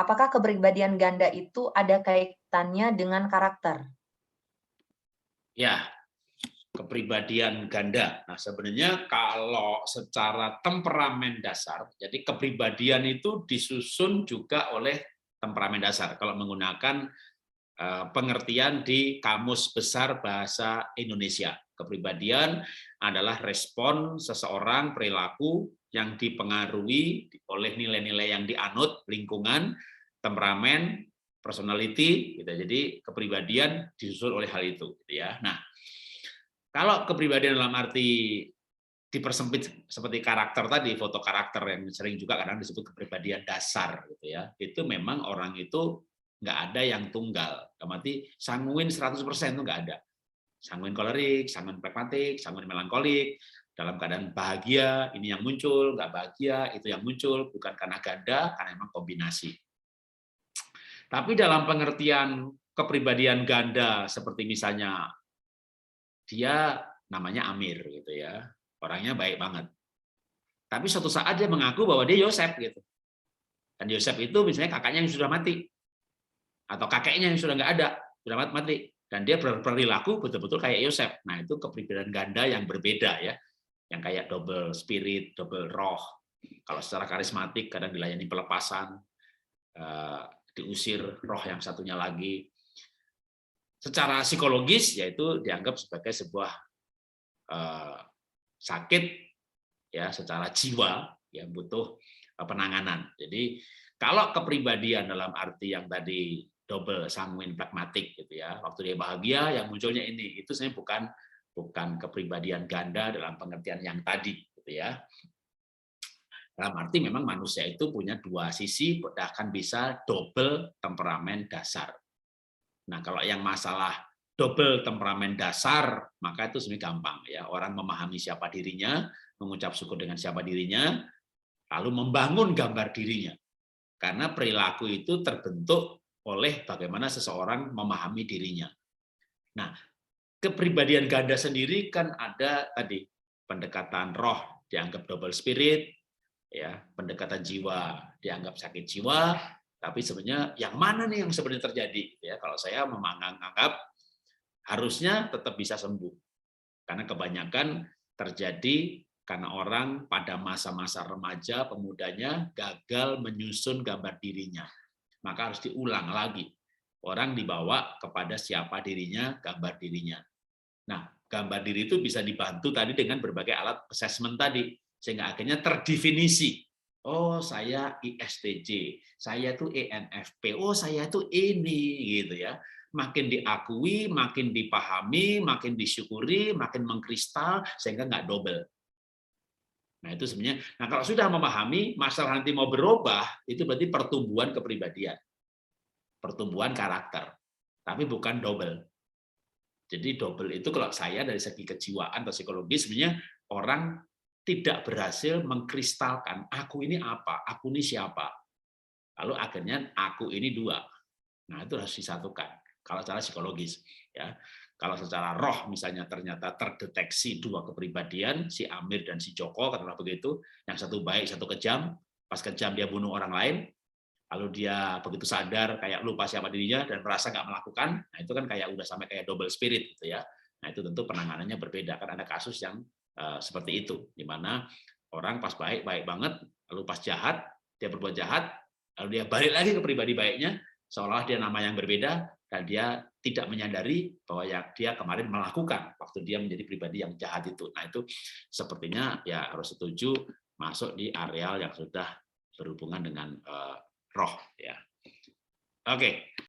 apakah kepribadian ganda itu ada kaitannya dengan karakter? Ya, kepribadian ganda. Nah, sebenarnya kalau secara temperamen dasar, jadi kepribadian itu disusun juga oleh temperamen dasar. Kalau menggunakan pengertian di Kamus Besar Bahasa Indonesia, kepribadian adalah respon seseorang perilaku yang dipengaruhi oleh nilai-nilai yang dianut lingkungan, temperamen, personality, gitu. Jadi kepribadian disusun oleh hal itu, gitu ya. Nah, kalau kepribadian dalam arti dipersempit seperti karakter tadi, foto karakter yang sering juga kadang disebut kepribadian dasar, gitu ya. Itu memang orang itu nggak ada yang tunggal. Berarti sanguin 100% itu nggak ada. Sanguin kolerik, sanguin pragmatik, sanguin melankolik, dalam keadaan bahagia ini yang muncul, nggak bahagia itu yang muncul, bukan karena ganda, karena memang kombinasi. Tapi dalam pengertian kepribadian ganda seperti misalnya dia namanya Amir gitu ya, orangnya baik banget. Tapi suatu saat dia mengaku bahwa dia Yosef gitu. Dan Yosef itu misalnya kakaknya yang sudah mati atau kakeknya yang sudah nggak ada, sudah mati. Dan dia berperilaku betul-betul kayak Yosef. Nah, itu kepribadian ganda yang berbeda ya. Yang kayak double spirit, double roh. Kalau secara karismatik kadang dilayani pelepasan, diusir roh yang satunya lagi. Secara psikologis yaitu dianggap sebagai sebuah sakit ya secara jiwa yang butuh penanganan. Jadi kalau kepribadian dalam arti yang tadi double sanguin pragmatik gitu ya, waktu dia bahagia yang munculnya ini, itu sebenarnya bukan kepribadian ganda dalam pengertian yang tadi gitu ya. Dalam arti memang manusia itu punya dua sisi, bahkan bisa double temperamen dasar. Nah, kalau yang masalah double temperamen dasar, maka itu sebenarnya gampang ya. Orang memahami siapa dirinya, mengucap syukur dengan siapa dirinya, lalu membangun gambar dirinya. Karena perilaku itu terbentuk oleh bagaimana seseorang memahami dirinya. Nah, kepribadian ganda sendiri kan ada tadi pendekatan roh dianggap double spirit, ya, pendekatan jiwa dianggap sakit jiwa, tapi sebenarnya yang mana nih yang sebenarnya terjadi? Ya, kalau saya menganggap harusnya tetap bisa sembuh, karena kebanyakan terjadi karena orang pada masa-masa remaja, pemudanya gagal menyusun gambar dirinya, maka harus diulang lagi. Orang dibawa kepada siapa dirinya, gambar dirinya. Nah, gambar diri itu bisa dibantu tadi dengan berbagai alat assessment tadi, sehingga akhirnya terdefinisi. Oh, saya ISTJ, saya tuh ENFP, oh saya tuh ini, gitu ya. Makin diakui, makin dipahami, makin disyukuri, makin mengkristal, sehingga nggak double. Nah, itu sebenarnya. Nah, kalau sudah memahami, masalah nanti mau berubah, itu berarti pertumbuhan kepribadian, pertumbuhan karakter, tapi bukan double. Jadi double itu kalau saya dari segi kejiwaan atau psikologis sebenarnya orang tidak berhasil mengkristalkan aku ini apa, aku ini siapa. Lalu akhirnya aku ini dua. Nah, itu harus disatukan kalau secara psikologis ya. Kalau secara roh misalnya ternyata terdeteksi dua kepribadian, si Amir dan si Joko katakanlah begitu, yang satu baik, satu kejam, pas kejam dia bunuh orang lain, lalu dia begitu sadar kayak lupa siapa dirinya dan merasa nggak melakukan, nah itu kan kayak udah sampai kayak double spirit gitu ya. Nah itu tentu penanganannya berbeda, kan ada kasus yang seperti itu, di mana orang pas baik baik banget, lalu pas jahat dia berbuat jahat, lalu dia balik lagi ke pribadi baiknya, seolah dia nama yang berbeda dan dia tidak menyadari bahwa ya dia kemarin melakukan waktu dia menjadi pribadi yang jahat itu. Nah itu sepertinya ya harus setuju masuk di areal yang sudah berhubungan dengan roh ya. Oke.